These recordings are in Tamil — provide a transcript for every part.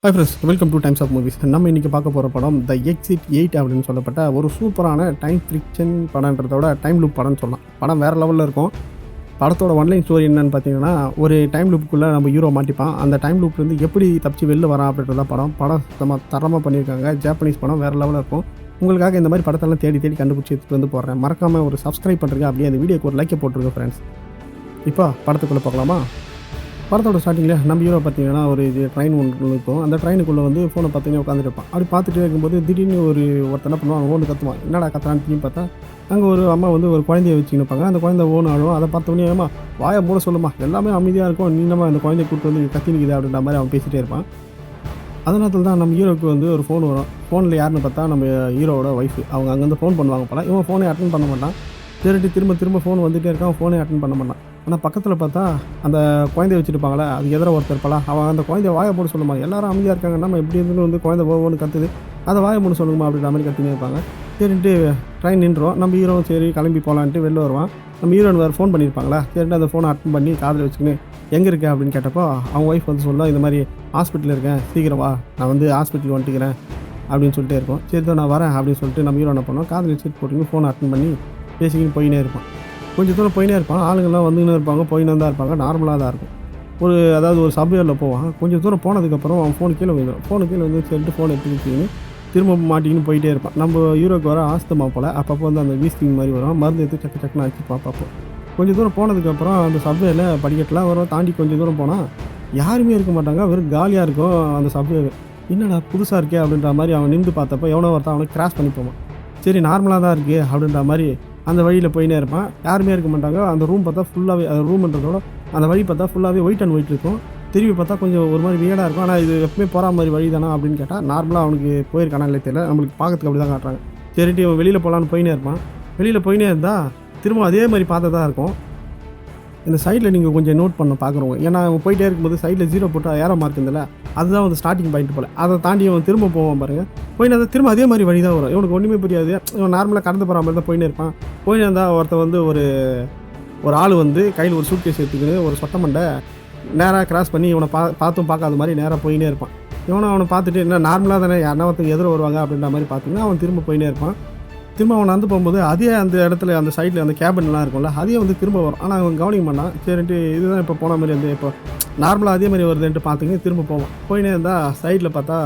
Hi friends, welcome to Times of Movies. நம்ம இன்றைக்கி பார்க்க போகிற படம் த எக்ஸிட் 8 அப்படின்னு சொல்லப்பட்ட ஒரு சூப்பரான டைம் ஃபிக்ஷன் படன்றதோட டைம் லூப் படம்னு சொல்லலாம். படம் வேறு லெவலில் இருக்கும். படத்தோட ஒன்லைன் ஸ்டோரி என்னென்னு பார்த்தீங்கன்னா, ஒரு டைம் லூப்புக்குள்ளே நம்ம ஹீரோ மாட்டிப்பான். அந்த டைம் லூப்லேருந்து எப்படி தப்பிச்சு வெளில வரான் அப்படின்றத படம் தரமாக பண்ணியிருக்காங்க. ஜாப்பனீஸ் படம் வேறு லெவலில் இருக்கும். உங்களுக்காக இந்த மாதிரி படத்தெல்லாம் தேடி கண்டுபிடிச்சி எடுத்துகிட்டு வந்து போடுறேன். மறக்காமல் ஒரு சப்ஸ்கிரைப் பண்ணுறேங்க. அப்படியே அந்த வீடியோக்கு ஒரு லைக்கை போட்டுருங்க ஃப்ரெண்ட்ஸ். இப்போ படத்துக்குள்ளே பார்க்கலாமா? படத்தோட ஸ்டார்டிங்கில் நம்ம ஹீரோ பார்த்தீங்கன்னா ஒரு ட்ரெயின் ஒன்று இருக்கும். அந்த ட்ரெயினுக்குள்ளே வந்து ஃபோனை பார்த்தீங்கன்னா உட்காந்துருப்பான். அப்படி பார்த்துட்டே இருக்கும்போது திடீர்னு ஒருத்தர் என்ன பண்ணுவான், ஓன்னு கற்றுவான். என்னடா கத்துறான்னு திரும்பி பார்த்தா அங்கே ஒரு அம்மா வந்து ஒரு குழந்தைய வச்சுன்னு இருப்பாங்க. அந்த குழந்தை ஓன்னு ஆடும். அதை பார்த்தோன்னே ஏமா வாயை மூட சொல்லுமா, எல்லாமே அமைதியாக இருக்கும், நீ நம்ம அந்த குழந்தைய கூப்பிட்டு வந்து கத்தி நிற்குது அப்படின்ற மாதிரி அவன் பேசிகிட்டே இருப்பான். அதனால தான் நம்ம ஹீரோவுக்கு வந்து ஒரு ஃபோன் வரும். ஃபோனில் யாருன்னு பார்த்தா நம்ம ஹீரோவோட ஒய்ஃபு. அவங்க அங்கேருந்து ஃபோன் பண்ணுவாங்க போல. இவன் ஃபோனை அட்டன் பண்ண மாட்டான். சரிட்டு திரும்ப ஃபோன் வந்துகிட்டே இருக்கான். ஃபோனே அட்டன் பண்ண மாட்டான். ஆனால் பக்கத்தில் பார்த்தா அந்த குழந்தைய வச்சுருப்பாங்களே, அது எதிர ஒருத்தர் இருப்பாளா, அவன் அந்த குழந்தைய வாயை போட சொல்லுமா, எல்லாரும் அமைதியாக இருக்காங்க, நம்ம எப்படி இருந்து வந்து குழந்தை ஒவ்வொன்று கற்றுது, அதை வாயை மூட சொல்லுமா அப்படின்ற மாதிரி கத்தினே இருப்பாங்க. சரின்ட்டு ட்ரெயின் நின்றுவோம். நம்ம ஹீரோவும் சரி கிளம்பி போகலான்ட்டு வெளில வருவான். நம்ம ஹீரோன் வேறு ஃபோன் பண்ணியிருப்பாங்களா, சரிட்டு அந்த ஃபோனை அட்டன் பண்ணி காதில் வச்சுக்கின்னு எங்கே இருக்கேன் அப்படின்னு கேட்டப்போ அவங்க ஒய்ஃப் வந்து சொல்லலாம், இந்த மாதிரி ஹாஸ்பிட்டலில் இருக்கேன், சீக்கிரம் வா, நான் வந்து ஹாஸ்பிட்டலுக்கு வந்துட்டுக்கிறேன் அப்படின்னு சொல்லிட்டே இருக்கோம். சரி தான் நான் வரேன் அப்படின்னு சொல்லிட்டு நம்ம ஹீரோ என்ன பண்ணோம், காதில் வச்சுட்டு போட்டுன்னு ஃபோனை அட்டன் பண்ணி பேசிக்கின்னு போயினே இருப்பான். கொஞ்சம் தூரம் போயினே இருப்பான். ஆளுங்கள்லாம் வந்துன்னு இருப்பாங்க, போயின்னு தான் இருப்பாங்க. நார்மலாக தான் இருக்கும். ஒரு சப்வேயில் போவான். கொஞ்சம் தூரம் போனதுக்கப்புறம் அவன் ஃபோன் கீழே விழுந்துடும். ஃபோனு கீழே வந்து சரிட்டு ஃபோனை எடுத்துக்கிட்டு திரும்ப மாட்டிக்கின்னு போயிட்டே இருப்பான். நம்ம ஹீரோக்கு வர ஆஸ்துமா போல் அப்பப்போ வந்து அந்த வீஸ்டிங் மாதிரி வரும். மருந்து எடுத்து சக்குன்னு ஆச்சு பார்ப்போம். கொஞ்சம் தூரம் போனதுக்கப்புறம் அந்த சப்வேயில் படிக்கட்டெலாம் வரும். தாண்டி கொஞ்சம் தூரம் போனால் யாருமே இருக்க மாட்டாங்க, வெறும் காலியாக இருக்கும் அந்த சப்வே. என்னடா புதுசாக இருக்கே அப்படின்ற மாதிரி அவன் நின்று பார்த்தப்போ எவனோ ஒருத்தான் அவனை கிராஸ் பண்ணி போவான். சரி நார்மலாக தான் இருக்குது அப்படின்ற மாதிரி அந்த வழியில் போயினே இருப்பான். யாருமே இருக்க மாட்டாங்க. அந்த ரூம் பார்த்தா ஃபுல்லாகவே, அந்த ரூம்ன்றதோட அந்த வழி பார்த்தா ஃபுல்லாகவே ஒயிட் அண்ட் ஒயிட் இருக்கும். திரும்பி பார்த்தா கொஞ்சம் ஒரு மாதிரி வியடாக இருக்கும். ஆனால் இது எப்பவுமே போகிற மாதிரி வழி தானா அப்படின்னு கேட்டால் நார்மலாக அவனுக்கு போயிருக்கானா இல்லை தெரியல, நம்மளுக்கு பார்க்கறதுக்கு அப்படி தான் காட்டுறாங்க. சரிட்டு இவன் வெளியில் போகலான்னு போயினே இருப்பான். வெளியில் போயினே இருந்தால் திரும்ப அதே மாதிரி பார்த்தா இருக்கும். இந்த சைடில் நீங்கள் கொஞ்சம் நோட் பண்ண பார்க்குறவங்க, ஏன்னா அவன் போயிட்டே இருக்கும்போது சைடில் 0 போட்டு ஏரோ மார்க் இருந்தில்ல, அதுதான் வந்து ஸ்டார்டிங் பாயிண்ட் போல். அதை தாண்டி அவன் திரும்ப போவான் பாருங்கள். போயின்னு இருந்தால் திரும்ப அதே மாதிரி வழி தான் வரும். இவனுக்கு ஒன்றுமே புரியாது. இவன் நார்மலாக கடந்து போகிற மாதிரி தான் போயின்னு இருப்பான். போயின்னு இருந்தால் ஒருத்தர் வந்து ஒரு ஆள் வந்து கையில் ஒரு சூட்கேஸ் எடுத்துக்கின்னு ஒரு சொட்டமண்டை நேராக கிராஸ் பண்ணி இவனை பார்த்தும் பார்க்காத மாதிரி நேராக போயினே இருப்பான். அவனை பார்த்துட்டு என்ன நார்மலாக தானே யாருன்னா ஒருத்தங்க எதிர வருவாங்க அப்படின்ற மாதிரி பார்த்தீங்கன்னா அவன் திரும்ப போயினே இருப்பான். திரும்ப அவன் நடந்து போகும்போது அதே அந்த இடத்துல அந்த சைடில் அந்த கேபின்லாம் இருக்கும்ல, அதே வந்து திரும்ப வரும். ஆனால் அவன் கவனிக்க மாட்டான். சரின்ட்டு இதுதான் இப்போ போன மாதிரி வந்து இப்போ நார்மலாக அதே மாதிரி வருதுன்ட்டு பார்த்துக்கின்னு திரும்ப போவான். போயினே இருந்தால் சைடில் பார்த்தா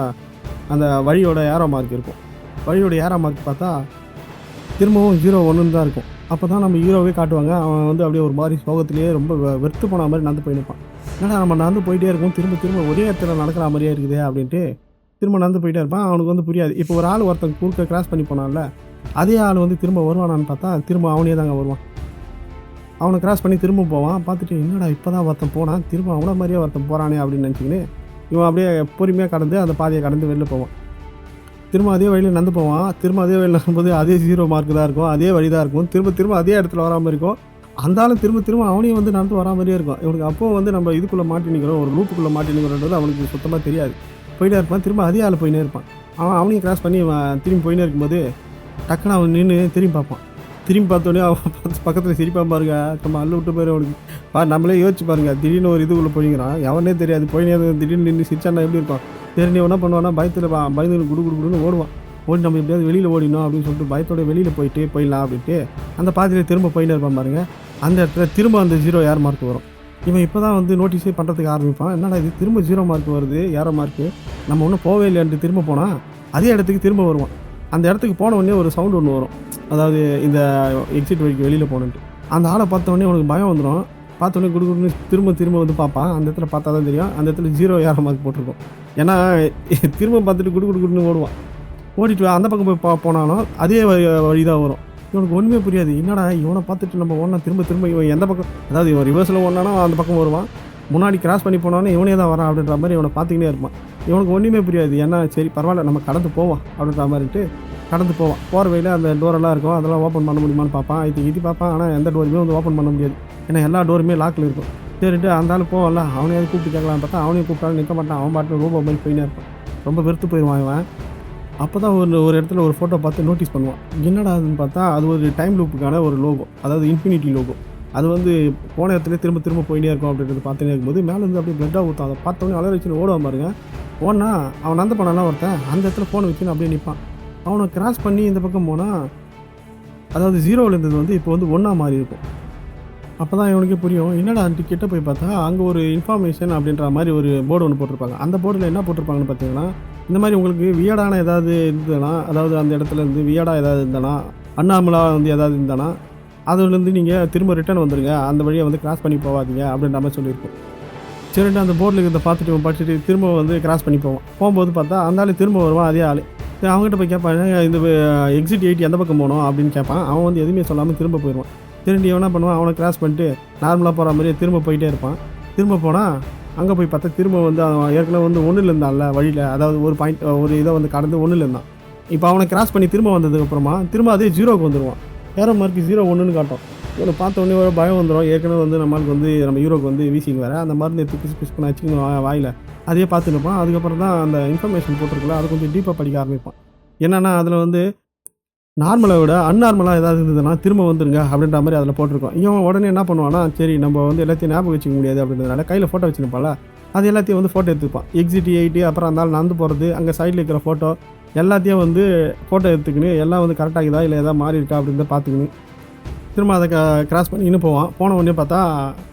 அந்த வழியோட ஏரோ மார்க் இருக்கும். வழியோட ஏரோ மார்க் பார்த்தா திரும்பவும் 0 தான் இருக்கும். அப்போ தான் நம்ம ஹீரோவே காட்டுவாங்க. அவன் வந்து அப்படியே ஒரு மாதிரி சோகத்திலேயே ரொம்ப வெறுத்து போன மாதிரி நடந்து போயிருப்பான். ஏன்னா நம்ம நடந்து போயிட்டே இருக்கும், திரும்ப ஒரே இடத்துல நடக்கிற மாதிரியே இருக்குது அப்படின்ட்டு திரும்ப நடந்து போயிட்டே இருப்பான். அவனுக்கு வந்து புரியாது. இப்போ ஒரு ஆள் ஒருத்தன் குறுக்க கிராஸ் பண்ணி போனான்ல, அதே ஆள் வந்து திரும்ப வருவானான்னு பார்த்தா திரும்ப அவனே தாங்க வருவான். அவனை கிராஸ் பண்ணி திரும்ப போவான். பார்த்துட்டு என்னடா இப்போ தான் ஒருத்தன் போனான், திரும்ப அவனை மாதிரியே ஒருத்தன் போகிறானே அப்படின்னு நினச்சிக்கின்னு இவன் அப்படியே பொறுமையாக கடந்து அந்த பாதையை கடந்து வெளில போவான். திரும்ப அதே வழியில் நடந்து போவான். திரும்ப அதே வழியில் நடக்கும்போது அதே 0 மார்க் தான் இருக்கும், அதே வழி தான் இருக்கும். திரும்ப அதே இடத்துல வராமல் இருக்கும். அந்த ஆளும் திரும்ப அவனையும் வந்து நடந்து வரா மாதிரியே இருக்கும். இவனுக்கு அப்போ வந்து நம்ம இதுக்குள்ளே மாட்டி நிற்கிறோம், ஒரு லூப்புக்குள்ளே மாட்டி நிற்கிறோன்றது அவனுக்கு சுத்தமாக தெரியாது. போயிட்டே இருப்பான். திரும்ப அதே ஆள் போயினே இருப்பான். அவனையும் கிராஸ் பண்ணி திரும்பி போயினே இருக்கும்போது டக்குன்னு அவன் நின்று திரும்பி பார்ப்பான். திரும்பி பார்த்தோன்னே அவன் பக்கத்தில் சிரிப்பான் பாருங்க. நம்ம அள்ளு விட்டு போயிரு அவனுக்கு. நம்மளே யோசிச்சு பாருங்க, திடீர்னு ஒரு இதுக்குள்ளே போய்க்கிறான், எவனே தெரியாது, போயினே திடீர்னு நின்று சிரிச்சானா எப்படி இருப்பான். சரி என்ன பண்ணுவான்னா பயந்து குடுன்னு ஓடுவான். ஓடி நம்ம எப்படியாவது வெளியில் ஓடினோம் அப்படின்னு சொல்லிட்டு பயத்தோட வெளியில் போயிடலாம் அப்படின்ட்டு அந்த பாதையில் திரும்ப போயினே இருப்பான் பாருங்க. அந்த இடத்துல திரும்ப அந்த 0 ஏர் மார்க் வரும். இவன் இப்போ தான் வந்து நோட்டீஸே பண்ணுறதுக்கு ஆரம்பிப்பான். என்னடா இது திரும்ப 0 மார்க் வருது, ஏரோ மார்க்கு, நம்ம ஒன்றும் போவே இல்லைன்ட்டு திரும்ப போனால் அதே இடத்துக்கு திரும்ப வருவான். அந்த இடத்துக்கு போன உடனே ஒரு சவுண்டு ஒன்று வரும், அதாவது இந்த எக்ஸிட் வழிக்கு வெளியில் போகணுன்ட்டு. அந்த ஆளை பார்த்தோடனே உனக்கு பயம் வந்துடும். பார்த்தோன்னே குடுன்னு திரும்ப வந்து பார்ப்பான். அந்த இடத்துல பார்த்தா தான் தெரியும், அந்த இடத்துல 0 ஏரோ மார்க் போட்டிருக்கும். ஏன்னா திரும்ப பார்த்துட்டு குடுன்னு ஓடுவான். ஓடிட்டு அந்த பக்கம் போய் போனாலும் அதே வழி தான் வரும். இவனுக்கு ஒன்றுமே புரியாது. என்னடா இவனை பார்த்துட்டு நம்ம ஓடனா திரும்ப இவன் எந்த பக்கம், அதாவது இவன் ரிவர்ஸில் ஓடனானா அந்த பக்கம் வருவான், முன்னாடி கிராஸ் பண்ணி போனானே இவனே தான் வரான் அப்படின்ற மாதிரி இவனை பார்த்துக்கினே இருப்பான். இவனுக்கு ஒன்றுமே புரியாது. ஏன்னா சரி பரவாயில்ல நம்ம கடந்து போவான் அப்படின்ற மாதிரிட்டு கடந்து போவான். போகிற வழியில் அந்த டோரெல்லாம் இருக்கும், அதெல்லாம் ஓப்பன் பண்ண முடியுமான்னு பார்ப்பான். இது பார்ப்பான். ஆனால் எந்த டோருமே வந்து ஓப்பன் பண்ண முடியாது, ஏன்னா எல்லா டோருமே லாக்கில் இருக்கும். சரிட்டு அந்த ஆள் போவான்ல, அவனையாவது கூப்பிட்டு கேட்கலான்னு பார்த்தா அவனையும் கூப்பிட்டாலும் நிற்க மாட்டான். அவன் பாட்டு ரூபா மாதிரி போயினே இருப்பான். ரொம்ப வெறுத்து போயிடுவான் இவன். அப்போ தான் ஒரு இடத்துல ஒரு ஃபோட்டோ பார்த்து நோட்டீஸ் பண்ணுவான். என்னடா அதுன்னு பார்த்தா அது ஒரு டைம் லூப்புக்கான ஒரு லோகோ, அதாவது இன்ஃபினிட்டி லோகோ. அது வந்து போன இடத்துல திரும்ப திரும்ப போயினே இருக்கும் அப்படின்றது பார்த்துனே இருக்கும்போது மேலேருந்து அப்படியே பிளட்டாக ஊற்றும். அதை பார்த்தோன்னே அலற வச்சுன்னு ஓடுவான் பாருங்க. ஓடனா அவன் அந்த பண்ணலாம் ஒருத்தன் அந்த இடத்துல ஃபோனை வச்சுன்னு அப்படியே நிற்பான். அவனை கிராஸ் பண்ணி இந்த பக்கம் போனால் அதாவது 0வில் இருந்தது வந்து இப்போ வந்து 1 மாறி இருக்கும். அப்போ தான் இவனுக்கு புரியும், என்னடா கிட்ட போய் பார்த்தா அங்கே ஒரு இன்ஃபர்மேஷன் அப்படின்ற மாதிரி ஒரு போர்டு ஒன்று போட்டிருப்பாங்க. அந்த போர்டில் என்ன போட்டிருப்பாங்கன்னு பார்த்தீங்கன்னா, இந்த மாதிரி உங்களுக்கு வியர்டான ஏதாவது இருந்ததுன்னா, அதாவது அந்த இடத்துல இருந்து வியர்டாக ஏதாவது இருந்தனா, அன்நார்மலாக வந்து ஏதாவது இருந்தனா, அதுலேருந்து நீங்கள் திரும்ப ரிட்டர்ன் வந்துடுங்க, அந்த வழியை வந்து கிராஸ் பண்ணி போகாதீங்க அப்படின்ற மாதிரி சொல்லியிருக்கோம். சரின்ட்டு அந்த போர்டில் இருக்கிறத பார்த்துட்டு படிச்சுட்டு திரும்ப வந்து கிராஸ் பண்ணி போவோம். போகும்போது பார்த்தா அந்த ஆள் திரும்ப வருவான், அதே ஆள். சரி, அவங்ககிட்ட போய் கேட்பான், இந்த எக்ஸிட் 8 எந்த பக்கம் போகணும் அப்படின்னு கேட்பான். அவன் வந்து எதுவுமே சொல்லாமல் திரும்ப போயிடுவான். திரும்பி என்ன பண்ணுவான், அவனை கிராஸ் பண்ணிட்டு நார்மலாக போகிற மாதிரியே திரும்ப போயிட்டே இருப்பான். திரும்ப போனால் அங்கே போய் பார்த்தா திரும்ப வந்து அவன் ஏற்கனவே வந்து 1ல் இருந்தான்ல வழியில், அதாவது ஒரு இதை வந்து கடந்து 1ல் இருந்தான். இப்போ அவனை கிராஸ் பண்ணி திரும்ப வந்ததுக்கப்புறமா திரும்ப அதே 0க்கு வந்துடுவான். ஏரோ மார்க்கு 0 1ன்னு காட்டும். இவனை பார்த்த உடனே ஒரு பயம் வந்துடும். ஏற்கனவே வந்து நம்மளுக்கு வந்து நம்ம ஹீரோக்கு வந்து வீசிங் வேறு, அந்த மருந்து எடுத்து பிசு பண்ண வச்சுக்கணும் வாயில். அதையே பார்த்துட்டு இருப்பான். அதுக்கப்புறம் தான் அந்த இன்ஃபர்மேஷன் போட்டிருக்கல அது கொஞ்சம் டீப்பாக படிக்க ஆரம்பிப்பான். என்னென்னா அதில் வந்து நார்மலை விட அன்நார்மலாக ஏதாவது இருந்ததுன்னா திரும்ப வந்துருங்க அப்படின்ற மாதிரி அதில் போட்டிருக்கோம். இவன் உடனே என்ன பண்ணுவான்னா, சரி நம்ம வந்து எல்லாத்தையும் ஞாபகம் வச்சுக்க முடியாது அப்படின்றதுனால கையில் ஃபோட்டோ வச்சுருப்பால, அது எல்லாத்தையும் வந்து ஃபோட்டோ எடுத்துப்பான். எக்ஸிட் 8 அப்புறம் அந்த ஆள் நடந்து போகிறது, அங்கே சைடில் இருக்கிற ஃபோட்டோ எல்லாத்தையும் வந்து ஃபோட்டோ எடுத்துக்கின்னு எல்லாம் வந்து கரெக்டாகுதா இல்லை எதாவது மாறி இருக்கா அப்படின்றத பார்த்துக்கின்னு திரும்ப அதை கிராஸ் பண்ணின்னு போவான். போன உடனே பார்த்தா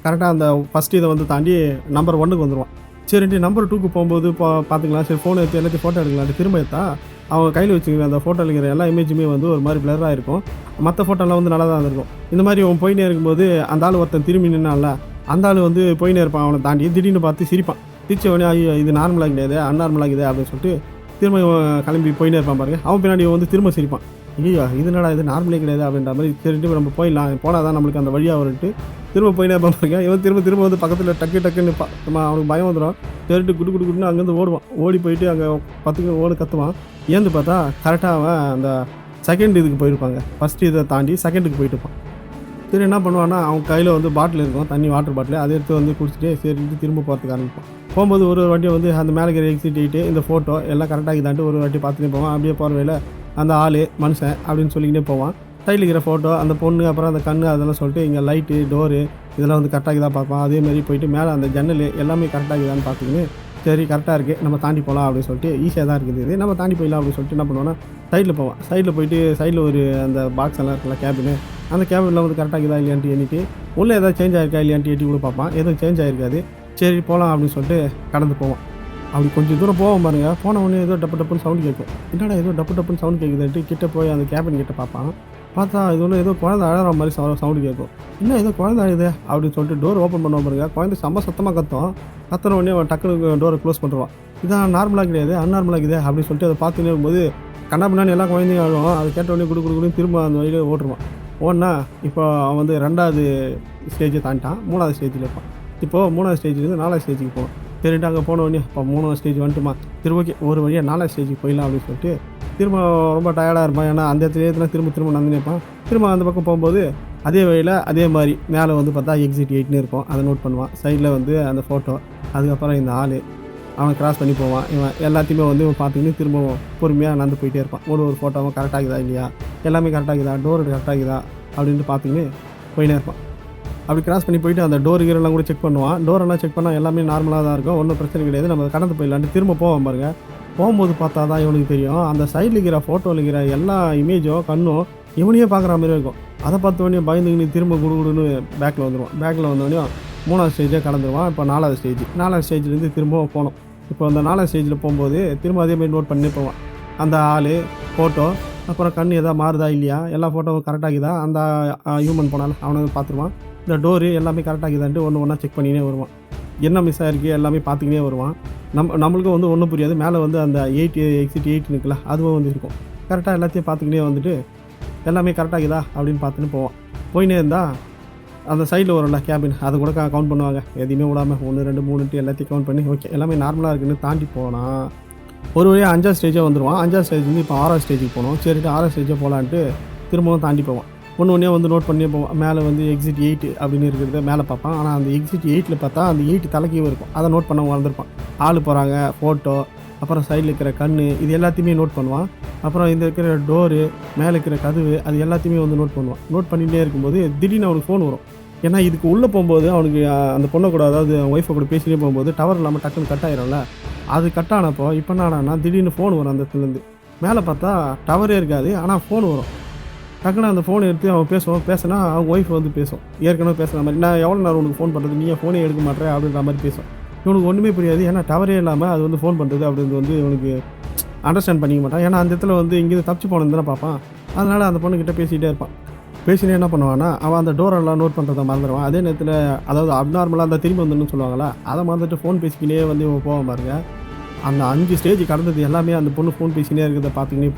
கரெக்டாக அந்த ஃபஸ்ட்டு இதை வந்து தாண்டி நம்பர் 1க்கு வந்துடுவான். சரின்ட்டு நம்பர் 2க்கு போகும்போது பார்த்துக்கலாம், சரி ஃபோனை எடுத்து எல்லாத்தையும் ஃபோட்டோ எடுக்கலான்ட்டு திரும்ப எடுத்தா அவங்க கையில் வச்சுக்கிற அந்த ஃபோட்டோவில் இருக்கிற எல்லா இமேஜுமே வந்து ஒரு மாதிரி பிளராக இருக்கும். மற்ற ஃபோட்டோலாம் வந்து நல்லா தான் இருக்கும். இந்த மாதிரி அவன் போயினே இருக்கும்போது அந்த ஆள் ஒருத்தன் திரும்பி நின்னால அந்த ஆள் வந்து போயினே இருப்பான். அவனை தாண்டி திடீர்னு பார்த்து சிரிப்பான். சிரிச்சவனே ஐயோ இது நார்மலாக கிடையாது அன்நார்மலாக இருக்குது அப்படின்னு சொல்லிட்டு திரும்ப கிளம்பி போயினே இருப்பான் பாருங்க. அவன் பின்னாடி வந்து திரும்ப சிரிப்பான். ஐயோ இதனடா இது நார்மலே கிடையாது அப்படின்ற மாதிரி சரிட்டு நம்ம போயிடலாம், போனால் தான் நம்மளுக்கு அந்த வழியாக வந்துட்டு திரும்ப போயினே இருப்பான் பாருங்க. இவன் திரும்ப வந்து பக்கத்தில் டக்குன்னு அவனுக்கு பயம் வந்துடும். சரிட்டு குடுன்னு அங்கேருந்து ஓடுவான். ஓடி போயிட்டு அங்கே 10 ஓடு கற்றுவான். ஏந்து பார்த்தா கரெக்டாக அவன் அந்த செகண்ட் இதுக்கு போயிருப்பாங்க. ஃபஸ்ட்டு இதை தாண்டி செகண்டுக்கு போயிட்டு இருப்பான். சரி என்ன பண்ணுவான்னா, அவன் கையில் வந்து பாட்டில் இருக்கும், தண்ணி வாட்டர் பாட்டில், அதை எடுத்து வந்து குடிச்சிட்டு சரிட்டு திரும்ப போகிறதுக்கு ஆரம்பிப்பான். போகும்போது ஒரு வாட்டியை வந்து அந்த மேலே இருக்கிற எக்ஸிட் 8 இந்த ஃபோட்டோ எல்லாம் கரெக்டாக தாண்டி ஒரு வாட்டி பார்த்துட்டே போவான். அப்படியே போகிற வேலை அந்த ஆள் மனுஷன் அப்படின்னு சொல்லிக்கிட்டே போவான். சைடில் இருக்கிற ஃபோட்டோ அந்த பொண்ணு அப்புறம் அந்த கண் அதெல்லாம் சொல்லிட்டு இங்கே லைட்டு டோரு இதெல்லாம் வந்து கரெக்டாக தான் பார்ப்பான். அதேமாதிரி போயிட்டு மேலே அந்த ஜன்னல் எல்லாமே கரெக்டாக தான்னு பார்த்துக்கின்னு சரி கரெக்டாக இருக்குது நம்ம தாண்டி போகலாம் அப்படின்னு சொல்லிட்டு ஈஸியாக தான் இருக்குது இது நம்ம தாண்டி போயிடலாம் அப்படின்னு சொல்லிட்டு என்ன பண்ணுவோன்னா சைடில் போவான். சைடில் போயிட்டு சைடில் ஒரு அந்த பாக்ஸ் எல்லாம் இருக்குல்ல கேபினு, அந்த கேபினில் வந்து கரெக்டாக இருக்குதா இல்லையான்ட்டு எண்ணிட்டு உள்ளே ஏதாவது சேஞ்ச் ஆகிருக்கா இல்லையான்ட்டு எட்டி கூட பார்ப்பான். எதுவும் சேஞ்ச் ஆகிருக்காது. சரி போகலாம் அப்படின்னு சொல்லிட்டு கடந்து போவான். அப்படி கொஞ்சம் தூரம் போவோம் பாருங்க. போன உடனே ஏதோ டப்புன்னு சவுண்ட் கேட்கும். என்னடா ஏதோ டப்புன்னு சவுண்ட் கேட்குதுன்ட்டு கிட்டே போய் அந்த கேபின் கிட்ட பார்ப்பான். பார்த்தா இது ஒன்று ஏதோ குழந்தை அழகிற மாதிரி சவுண்டு கேட்கும். இன்னும் ஏதோ குழந்தை அழுது அப்படின்னு சொல்லிட்டு டோர் ஓப்பன் பண்ணுவோம் பாருங்க. குழந்தை செம்ம சத்தமாக கத்துன உடனே அவன் டக்குனு டோரை க்ளோஸ் பண்ணுவான். இதான் நார்மலாக கிடையாது அன்நார்மலாக இருக்குது அப்படின்னு சொல்லிட்டு அதை பார்த்துன்னு இருக்கும்போது கண்ணா பின்னாடி எல்லா குழந்தையும் அழுவோம். அதை கேட்ட உடனே குடுக்குன்னு திரும்ப அந்த வழியில் ஓட்டுருவான். ஓடனா இப்போ அவன் வந்து 2வது ஸ்டேஜை தாண்டிட்டான், 3வது ஸ்டேஜில் இருப்பான். இப்போது 3வது ஸ்டேஜ்லேருந்து 4வது ஸ்டேஜுக்கு போவான். சரிட்டு அங்கே போன உடனே இப்போ 3வது ஸ்டேஜ் வந்துட்டுமா திரும்ப ஓகே ஒரு வழியாக 4வது ஸ்டேஜுக்கு போயிடலாம் அப்படின்னு சொல்லிட்டு திரும்ப ரொம்ப டயர்டாக இருப்பான். ஏன்னா அந்த இடத்துல திரும்ப நடந்து நிற்பான். திரும்ப அந்த பக்கம் போகும்போது அதே வழியில் அதே மாதிரி மேலே வந்து பார்த்தா எக்ஸிட் 8ன்னு இருக்கும், அதை நோட் பண்ணுவான். சைடில் வந்து அந்த ஃபோட்டோ, அதுக்கப்புறம் இந்த ஆள் அவன் கிராஸ் பண்ணி போவான். இவன் எல்லாத்தையுமே வந்து இவன் பார்த்துக்கின்னு திரும்ப பொறுமையாக நடந்து போயிட்டே இருப்பான். ஒரு ஃபோட்டோவும் கரெக்டாகுதா இல்லையா, எல்லாமே கரெக்டாகுதா, டோர் கரெக்டாகுதா அப்படின்ட்டு பார்த்துக்கின்னு போயினே இருப்பான். அப்படி கிராஸ் பண்ணி போயிட்டு அந்த டோர் கீரெல்லாம் கூட செக் பண்ணுவான். டோரெல்லாம் செக் பண்ணால் எல்லாமே நார்மலாக தான் இருக்கும், ஒன்றும் பிரச்சனை கிடையாது, நம்ம கடந்து போயிடலான்ட்டு திரும்ப போவான் பாருங்க. போகும்போது பார்த்தா தான் இவனுக்கு தெரியும் அந்த சைடில் இருக்கிற ஃபோட்டோவில் இருக்கிற எல்லா இமேஜும் கண்ணும் இவனையே பார்க்குற மாதிரி இருக்கும். அதை பார்த்த உடனே பயந்துக்கின்னு திரும்ப குடுன்னு பேக்கில் வந்துடுவான். பேக்கில் வந்தோடனே 3வது ஸ்டேஜே கடந்துருவான். இப்போ 4வது ஸ்டேஜ்லேருந்து திரும்ப போனோம். இப்போ அந்த 4வது ஸ்டேஜில் போகும்போது திரும்ப அதேமாதிரி நோட் பண்ணி போவான். அந்த ஆள் ஃபோட்டோ அப்புறம் கண் எதாவது மாறுதா இல்லையா, எல்லா ஃபோட்டோவும் கரெக்டாகுதா, அந்த ஹியூமன் போனாலும் அவனை பார்த்துருவான். இந்த டோரு எல்லாமே கரெக்டாகுதான்ட்டு ஒன்றா செக் பண்ணினே வருவான். என்ன மிஸ் ஆகிருக்கு எல்லாமே பார்த்துக்கினே வருவான். நம்மளுக்கும் வந்து ஒன்றும் புரியாது. மேலே வந்து அந்த எக்ஸிட் 8 இருக்குல்ல அதுவும் வந்து இருக்கும். கரெக்டாக எல்லாத்தையும் பார்த்துக்கினே வந்துட்டு எல்லாமே கரெக்டாகுதா அப்படின்னு பார்த்துன்னு போவான். போயினே இருந்தால் அந்த சைடில் வரும்ல கேபின், அதை கூட கவுண்ட் பண்ணுவாங்க. எதையுமே விடாமல் 1 2 3ன்ட்டு எல்லாத்தையும் கவுண்ட் பண்ணி ஓகே எல்லாமே நார்மலாக இருக்குன்னு தாண்டி போனால் ஒரு வழியாக 5வது ஸ்டேஜே வந்துடுவான். 5வது ஸ்டேஜ் வந்து இப்போ 6வது ஸ்டேஜுக்கு போகணும். சரிட்டு 6வது ஸ்டேஜே போகலான்ட்டு திரும்பவும் தாண்டி போவான். ஒன்றே வந்து நோட் பண்ணியே போவான். மேலே வந்து எக்ஸிட் 8 அப்படின்னு இருக்கிறத மேலே பார்ப்பான். ஆனால் அந்த எக்ஸிட் 8ல் பார்த்தா அந்த 8 தலைக்கீழ் இருக்கும். அதை நோட் பண்ண வளர்ந்துருப்பான். ஆள் போகிறாங்க, ஃபோட்டோ, அப்புறம் சைடில் இருக்கிற கண், இது எல்லாத்தையுமே நோட் பண்ணுவான். அப்புறம் இந்த இருக்கிற டோரு, மேலே இருக்கிற கதவு, அது எல்லாத்தையுமே வந்து நோட் பண்ணுவான். நோட் பண்ணிகிட்டே இருக்கும்போது திடீர்னு அவனுக்கு ஃபோன் வரும். ஏன்னா இதுக்கு உள்ளே போகும்போது அவனுக்கு அந்த பொண்ணை கூட அதாவது ஒய்ஃபை கூட பேசினே போகும்போது டவர் இல்லாமல் டக்குன்னு கட் ஆயிரும்ல. அது கட் ஆனப்போ இப்போ என்னடான்னா திடீர்னு ஃபோன் வரும் அந்த இடத்துலேருந்து. மேலே பார்த்தா டவரே இருக்காது, ஆனால் ஃபோன் வரும். டக்குன்னு அந்த ஃபோனை எடுத்து அவன் பேசினா அவங்க ஒய்ஃப் வந்து பேசும். ஏற்கனவே பேசுகிற மாதிரி, நான் எவ்வளோ நேரம் உனக்கு ஃபோன் பண்ணுறது, நீ ஃபோனே எடுக்க மாட்டேற அப்படின்ற மாதிரி பேசும். இவனுக்கு ஒன்றுமே புரியாது, ஏன்னா டவரே இல்லாமல் அது வந்து ஃபோன் பண்ணுறது அப்படின்றது வந்து இவனுக்கு அண்டர்ஸ்டாண்ட் பண்ணிக்க மாட்டான். ஏன்னா அந்த இடத்துல வந்து இங்கேருந்து தப்பிச்சு போனது தானே பார்ப்பான். அதனால் அந்த பொண்ணுக்கிட்ட பேசிகிட்டே இருப்பான். பேசினே என்ன பண்ணுவான்னா அவன் அந்த டோரெல்லாம் நோட் பண்ணுறதை மறந்துடுவான். அதே நேரத்தில் அதாவது அப்நார்மலாக அந்த திரும்பி வந்துன்னு சொல்லுவாங்களா, அதை மறந்துட்டு ஃபோன் பேசிக்கினே வந்து இவன் போவான் பாருங்க. அந்த 5 ஸ்டேஜ் கடந்தது எல்லாமே அந்த பொண்ணு ஃபோன் பேசினே இருக்கிறத பார்த்துக்கினே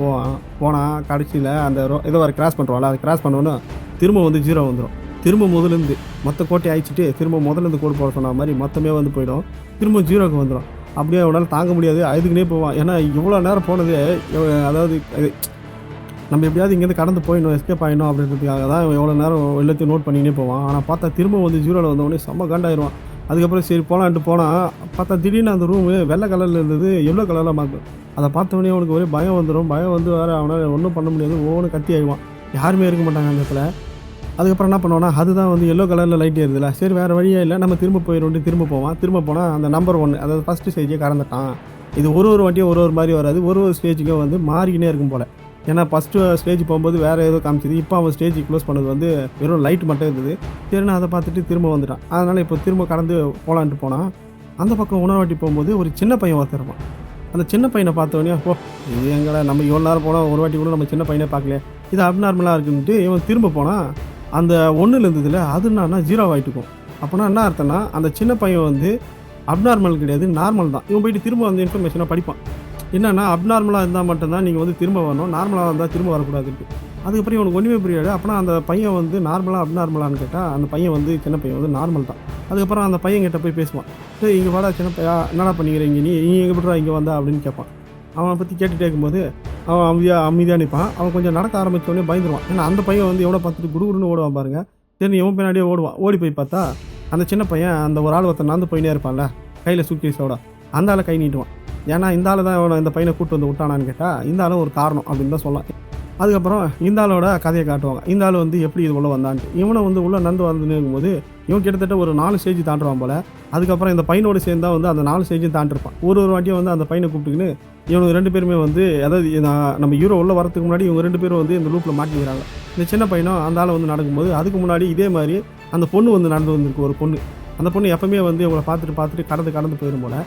போனால் கடைசியில் அந்த ஏதோ ஒரு கிராஸ் பண்ணுறோம்ல, அதை கிராஸ் பண்ணோன்னா திரும்ப வந்து 0 வந்துடும். திரும்ப முதலேருந்து மொத்த கோட்டை அழிச்சிட்டு திரும்ப முதலேருந்து கோடு போட சொன்ன மாதிரி மொத்தமே வந்து போயிடும். திரும்ப 0க்கு வந்துடும். அப்படியே அவனால் தாங்க முடியாது, அழுதுக்குனே போவான். ஏன்னா இவ்வளோ நேரம் போனது அதாவது நம்ம எப்படியாவது இங்கேருந்து கடந்து போயிடணும், எஸ்கேப் ஆகிடணும் அப்படின்றதுக்காக தான் எவ்வளோ நேரம் எல்லாத்தையும் நோட் பண்ணிக்கினே போவான். ஆனால் பார்த்தா திரும்ப வந்து 0ல் வந்தவொடனே செம்ம காண்டாயிடுவான். அதுக்கப்புறம் சரி போகலான்ட்டு போனால் பார்த்தா திடீர்னு அந்த ரூமு வெள்ளை கலரில் இருந்தது எவ்வளோ கலரில் மாற்றும். அதை பார்த்தோன்னே அவனுக்கு ஒரே பயம் வந்துடும். பயம் வந்து வேறு அவனால் ஒன்றும் பண்ண முடியாது, ஒவ்வொன்று கத்தி ஆகிடுவான். யாருமே இருக்க மாட்டாங்க அந்த இடத்துல. அதுக்கப்புறம் என்ன பண்ணுவான்னா அதுதான் வந்து எல்லோ கலரில் லைட் ஏறுதுல, சரி வேறு வழியே இல்லை நம்ம திரும்ப போயிடும்ட்டு திரும்ப போவான். திரும்ப போனால் அந்த நம்பர் 1 அதாவது ஃபஸ்ட்டு ஸ்டேஜே கடந்துட்டான். இது ஒரு வாட்டியும் ஒரு மாதிரி வராது, ஒரு ஸ்டேஜுக்கும் வந்து மாறிக்கினே இருக்கும் போல். ஏன்னா ஃபஸ்ட்டு ஸ்டேஜ் போகும்போது வேறு ஏதோ காமிச்சிது, இப்போ அவன் ஸ்டேஜ் க்ளோஸ் பண்ணது வந்து வெறும் லைட் மட்டும் இருந்தது. சரினா அதை பார்த்துட்டு திரும்ப வந்துட்டான். அதனால் இப்போ திரும்ப கடந்து போகலான்ட்டு போனால் அந்த பக்கம் உணவாட்டி போகும்போது ஒரு சின்ன பையன் ஒருத்தருப்பான். அந்த சின்ன பையனை பார்த்தோன்னே இது எங்களை நம்ம இவ்வளோ நேரம் போனால் ஒரு வாட்டி கூட நம்ம சின்ன பையனே பார்க்கல, இது அப்நார்மலாக இருக்குன்ட்டு இவன் திரும்ப போனால் அந்த 1ல் இருந்ததில்ல அது என்னன்னா 0 ஆகிட்டுக்கும். அப்போனா என்ன அர்த்தம்னா அந்த சின்ன பையன் வந்து அப்நார்மல் கிடையாது, நார்மல் தான். இவன் போயிட்டு திரும்ப வந்து இன்ஃபர்மேஷனாக படிப்பான். என்னென்னா அப்நார்மலாக இருந்தால் மட்டும்தான் நீங்கள் வந்து திரும்ப வரணும், நார்மலாக இருந்தால் திரும்ப வரக்கூடாதுன்ட்டு. அதுக்கப்புறம் இவனுக்கு ஒன்றுமே புரியாது. அப்போனா அந்த பையன் வந்து நார்மலாக அப்நார்மலான்னு கேட்டால் அந்த பையன் வந்து சின்ன பையன் வந்து நார்மல் தான். அதுக்கப்புறம் அந்த பையன் கிட்ட போய் பேசுவான், சரி இங்கே வாடா சின்ன பையா, என்னடா பண்ணிக்கிறீங்க நீ எங்கே விட்றா இங்கே வந்தா அப்படின்னு கேட்பான். அவனை பற்றி கேட்டுகிட்டே இருக்கும்போது அவன் அமைதியாக நிற்பான். அவன் கொஞ்சம் நடக்க ஆரம்பித்தோடனே பயந்துருவான். ஏன்னா அந்த பையன் வந்து எவ்வளோ பார்த்துட்டு குடுகுடுன்னு ஓடுவான் பாருங்க. சரி இவன் பின்னாடியே ஓடுவான். ஓடி போய் பார்த்தா அந்த சின்ன பையன் அந்த ஒரு ஆள் ஒருத்தன் நடந்து போயினே இருப்பான்ல கையில் சூட்கேஸோட, அந்த ஆளை கை நீட்டுவான். ஏன்னா இந்த ஆள் தான் இவனை இந்த பையனை கூப்பிட்டு வந்து விட்டானான்னு கேட்டால் இந்த ஆளும் ஒரு காரணம் அப்படின்னு தான் சொல்லலாம். அதுக்கப்புறம் இந்த ஆளோட கதையை காட்டுவாங்க. இந்த ஆள் வந்து எப்படி இது உள்ளே வந்தான்ட்டு. இவனை வந்து உள்ளே நடந்து வந்துன்னு இருக்கும்போது இவன் கிட்டத்தட்ட ஒரு 4 ஸ்டேஜ் தாண்டுவான் போல். அதுக்கப்புறம் இந்த பையனோடு சேர்ந்தா வந்து அந்த 4 ஸ்டேஜும் தாண்டிருப்பான். ஒரு வாட்டியும் வந்து அந்த பையனை கூப்பிட்டுக்கின்னு இவனுக்கு 2 பேருமே வந்து அதாவது நம்ம ஹீரோ உள்ளே வரதுக்கு முன்னாடி இவங்க 2 பேரும் வந்து இந்த லூப்பில் மாட்டிக்கிறாங்க. இந்த சின்ன பையனும் அந்த ஆளை வந்து நடக்கும்போது அதுக்கு முன்னாடி இதே மாதிரி அந்த பொண்ணு வந்து நடந்து வந்திருக்கு. ஒரு பொண்ணு, அந்த பொண்ணு எப்பவுமே வந்து இவங்களை பார்த்துட்டு கடந்து போயிடும் போல்.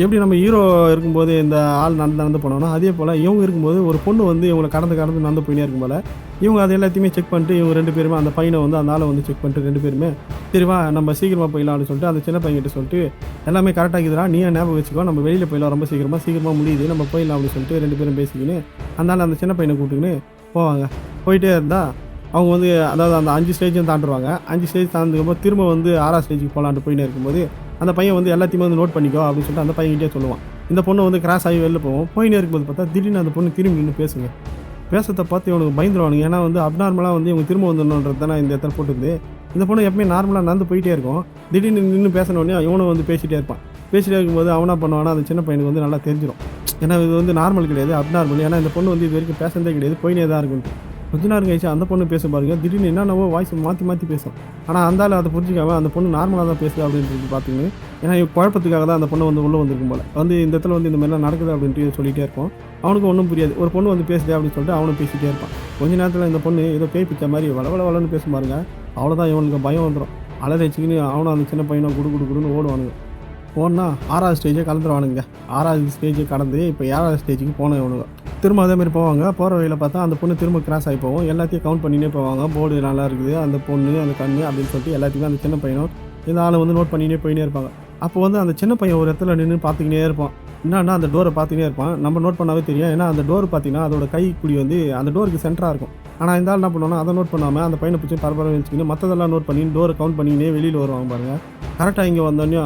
எப்படி நம்ம ஹீரோ இருக்கும்போது இந்த ஆள் நடந்து போனோம்னா அதே போல் இவங்க இருக்கும்போது ஒரு பொண்ணு வந்து இவங்களை கடந்து நடந்து போயினே இருக்கும் போல். இவங்க அது எல்லாத்தையுமே செக் பண்ணிட்டு இவங்க 2 பேருமே அந்த பையனை வந்து அந்த ஆளை வந்து செக் பண்ணிட்டு 2 பேருமே சரிவா நம்ம சீக்கிரமாக போயிடலாம் அப்படின்னு சொல்லிட்டு அந்த சின்ன பையன்கிட்ட சொல்லிட்டு எல்லாமே கரெக்டாக இருக்குதுடா, நீ ஞாபகம் வச்சுக்கோ, நம்ம வெளியில் போயிடலாம், ரொம்ப சீக்கிரமாக முடியுது, நம்ம போயிடலாம் அப்படின்னு சொல்லிட்டு 2 பேரும் பேசிக்கின்னு அதனால் அந்த சின்ன பையனை கூப்பிட்டுக்கின்னு போவாங்க. போயிட்டே இருந்தால் அவங்க வந்து அதாவது அந்த 5 ஸ்டேஜும் தாண்டுருவாங்க. 5 ஸ்டேஜ் தாண்டிக்கும்போது திரும்ப வந்து 6ஆவது ஸ்டேஜுக்கு போகலான்ட்டு போயின்னு இருக்கும்போது அந்த பையன் வந்து எல்லாத்தையுமே வந்து நோட் பண்ணிக்கோ அப்படின்னு சொல்லிட்டு அந்த பையன்கிட்டே சொல்லுவான். இந்த பொண்ணு வந்து கிராஸ் ஆகி வெளில போவோம். போயினே இருக்கும்போது பார்த்தா திடீர்னு அந்த பொண்ணு திரும்பி நின்று பேசுங்க. பேசுறதை பார்த்து இவனுக்கு பயந்துருவானுங்க. ஏன்னா வந்து அப்நார்மலாக வந்து இவங்க திரும்ப வந்துடணுன்றது தானே இந்த இடத்துல போட்டுருந்து. இந்த பொண்ணு எப்பவுமே நார்மலாக நடந்து போயிட்டே இருக்கும். திடீர்னு நின்று பேசினோடனே இவனும் வந்து பேசிகிட்டே இருப்பான். பேசிகிட்டே இருக்கும்போது அவனா பண்ணுவானா அந்த சின்ன பையனுக்கு வந்து நல்லா தெரிஞ்சிடும். ஏன்னா இது வந்து நார்மல் கிடையாது, அப்நார்மல். ஏன்னா இந்த பொண்ணு வந்து இது வரைக்கும் பேசுறதே கிடையாது, போயினே தான் இருக்குன்ட்டு. கொஞ்ச நேரம் கழிச்சு அந்த பொண்ணு பேச பாருங்க, திடீர்னு என்னென்னவோ வாய்ஸ் மாற்றி பேசும். ஆனால் அந்த ஆள் அதை புரிஞ்சிக்காம அந்த பொண்ணு நார்மலாக தான் பேசுது அப்படின்றது பார்த்துங்க. ஏன்னா குழப்பத்துக்காக தான் அந்த பொண்ணு வந்து உள்ளே வந்திருக்கும் போல். வந்து இந்த இடத்துல வந்து இந்த மாதிரிலாம் நடக்குது அப்படின்ட்டு சொல்லிகிட்டே இருக்கும். அவனுக்கு ஒன்றும் புரியாது. ஒரு பொண்ணு வந்து பேசுதே அப்படின்னு சொல்லிட்டு அவனும் பேசிகிட்டே இருப்பான். கொஞ்ச நேரத்தில் இந்த பொண்ணு ஏதோ பேய் பிச்ச மாதிரி வளன்னு பேசும் பாருங்க. அவ்வளோதான் இவனுக்கு பயம் வந்துடும். அலறச்சிக்கின்னு அவனும் அந்த சின்ன பையனும் குடுன்னு ஓடுவானுங்க. போனா 6ஆவது ஸ்டேஜே கலந்துருவானுங்க. 6ஆவது ஸ்டேஜை கடந்து இப்போ 7ஆவது ஸ்டேஜுக்கு போனவனுங்க. திரும்ப அதேமாதிரி போவாங்க. போகிற வழியில் பார்த்தா அந்த பொண்ணு திரும்ப கிராஸ் ஆகி போவோம். எல்லாத்தையும் கவுண்ட் பண்ணினே போவாங்க. போர்டு நல்லா இருக்குது, அந்த பொண்ணு அந்த கண்ணு அப்படின்னு சொல்லிட்டு எல்லாத்தையுமே அந்த சின்ன பையனும் இந்த ஆளை வந்து நோட் பண்ணினே போயினே இருப்பாங்க. அப்போ வந்து அந்த சின்ன பையன் ஒரு இடத்துல நின்று பார்த்துக்கினே இருப்பான். என்னன்னா அந்த டோரை பார்த்துக்கினே இருப்பான். நம்ம நோட் பண்ணாவே தெரியும். ஏன்னா அந்த டோர் பார்த்தீங்கன்னா அதோட கைக்குடி வந்து அந்த டோருக்கு சென்டராக இருக்கும். ஆனால் இந்த ஆள் என்ன பண்ணுவானா அதை நோட் பண்ணாமல் அந்த பையனை பிடிச்சி பரபரப்பு வச்சுக்கின்னு மற்றதெல்லாம் நோட் பண்ணி டோரை கவுண்ட் பண்ணினே வெளியில் வருவாங்க பாருங்க. கரெக்டாக இங்கே வந்தோடனே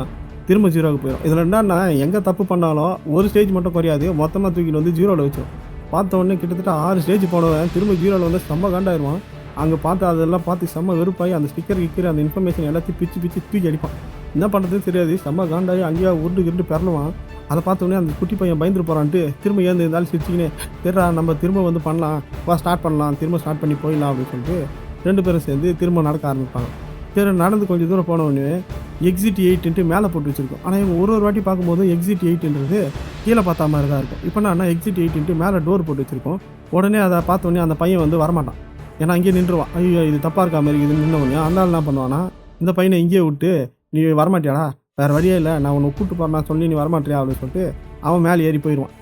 திரும்ப 0க்கு போயிடும். இதில் என்னன்னா எங்கே தப்பு பண்ணாலும் ஒரு ஸ்டேஜ் மட்டும் குறையாது, மொத்தமாக தூக்கிட்டு வந்து 0ல் வச்சிடும். பார்த்த உடனே கிட்டத்தட்ட 6 ஸ்டேஜ் போனவன் திரும்ப 0ல் வந்து செம்ம காண்டாயிருவான். அங்கே பார்த்து அதெல்லாம் பார்த்து செம்ம வெறுப்பாகி அந்த ஸ்டிக்கர் அந்த இன்ஃபர்மேஷன் எல்லாத்தையும் பிச்சு தூக்கி அடிப்பான். என்ன பண்ணுறதுன்னு தெரியாது, செம்ம காண்டாகி அங்கேயா உருண்டு பெறலுவான். அதை பார்த்தோன்னே அந்த குட்டி பையன் பயந்துட்டு போகிறான்ட்டு திரும்ப ஏந்து இருந்தாலும் சிரிச்சிக்கினே தெரியா நம்ம திரும்ப வந்து பண்ணலாம், ஸ்டார்ட் பண்ணலாம், திரும்ப ஸ்டார்ட் பண்ணி போயிடலாம் அப்படின்னு சொல்லிட்டு 2 பேரும் சேர்ந்து திரும்ப நடக்க ஆரம்பிப்பாங்க. சரி நடந்து கொஞ்சம் தூரம் போன உடனே எக்ஸிட் 8ன்ட்டு மேலே போட்டு வச்சுருக்கோம். ஆனால் இவங்க ஒரு வாட்டி பார்க்கும்போது எக்ஸிட் 8ன்றது கீழே பார்த்தா மாதிரி தான் இருக்கும். இப்போ நான் எக்ஸிட் 8ன்ட்டு மேலே டோர் போட்டு வச்சுருக்கோம். உடனே அதை பார்த்த உடனே அந்த பையன் வந்து வரமாட்டான். ஏன்னா அங்கேயே நின்றுவான். ஐயோ இது தப்பாக இருக்கா மாதிரி இது நின்ன உடனே அந்த ஆள் என்ன பண்ணுவான்னா, இந்த பையனை இங்கேயே விட்டு நீ வரமாட்டியாடா, வேறு வழியே இல்லை, நான் உன்னை கூப்பிட்டு போகிறேன் சொல்லி நீ வரமாட்டியா அப்படின்னு சொல்லிட்டு அவன் மேலே ஏறி போயிடுவான்.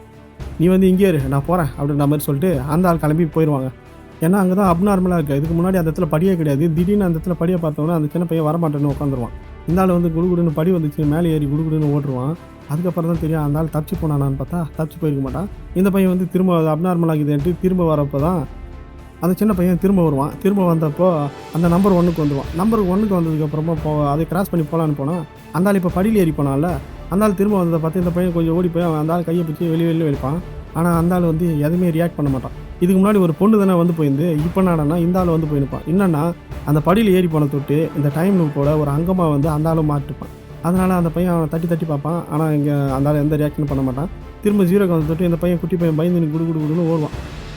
நீ வந்து இங்கே இரு நான் போகிறேன் அப்படின்ற மாதிரி சொல்லிட்டு அந்த ஆள் கிளம்பி போயிடுவாங்க. ஏன்னா அங்கே தான் அப்நார்மலாக இருக்குது. இதுக்கு முன்னாடி அந்த இடத்துல படியே கிடையாது. திடீர்னு அந்த இடத்துல படியை பார்த்தோன்னா அந்த சின்ன பையன் வரமாட்டேன்னு உட்காந்துருவான். இந்த ஆள் வந்து குடுகுடுன்னு படி வந்துச்சு மேலே ஏறி குடுகுடுன்னு ஓட்டுருவான். அதுக்கப்புறம் தான் தெரியும் அந்த ஆள் தப்பிச்சு போனானான்னு பார்த்தா தப்பிச்சு போயிருக்க மாட்டான். இந்த பையன் வந்து திரும்ப அப்நார்மலாகுதுன்ட்டு திரும்ப வரப்போ தான் அந்த சின்ன பையன் திரும்ப வருவான். திரும்ப வந்தப்போ அந்த நம்பர் 1க்கு வந்துடுவான். நம்பர் 1க்கு வந்ததுக்கப்புறமா அதை கிராஸ் பண்ணி போகலான்னு போனால் அந்த ஆள் இப்போ படியில் ஏறி போனால அந்த ஆள் திரும்ப வந்ததை பார்த்து இந்த பையன் கொஞ்சம் ஓடி போய் அந்த ஆள் கையை பிடிச்சி வெளியே வைப்பான். ஆனால் அந்த ஆள் வந்து எதுவுமே ரியாக்ட் பண்ண மாட்டான். இதுக்கு முன்னாடி ஒரு பொண்ணு தானே வந்து போயிருந்து இப்போ என்னன்னா இந்த ஆள் வந்து போயிருப்பான். என்னன்னா அந்த படியில் ஏறி போன தொட்டு இந்த டைம் லூப்போட ஒரு அங்கமாக வந்து அந்த ஆளும் மாட்டிருப்பான். அதனால் அந்த பையன் அவனை தட்டி பார்ப்பான். ஆனால் இங்கே அந்த ஆள் எந்த ரியாக்ஷனும் பண்ண மாட்டான். திரும்ப 0க்கு வந்து தொட்டு இந்த பையன் குட்டி பையன் பயந்து குடுன்னு ஓடுவான்.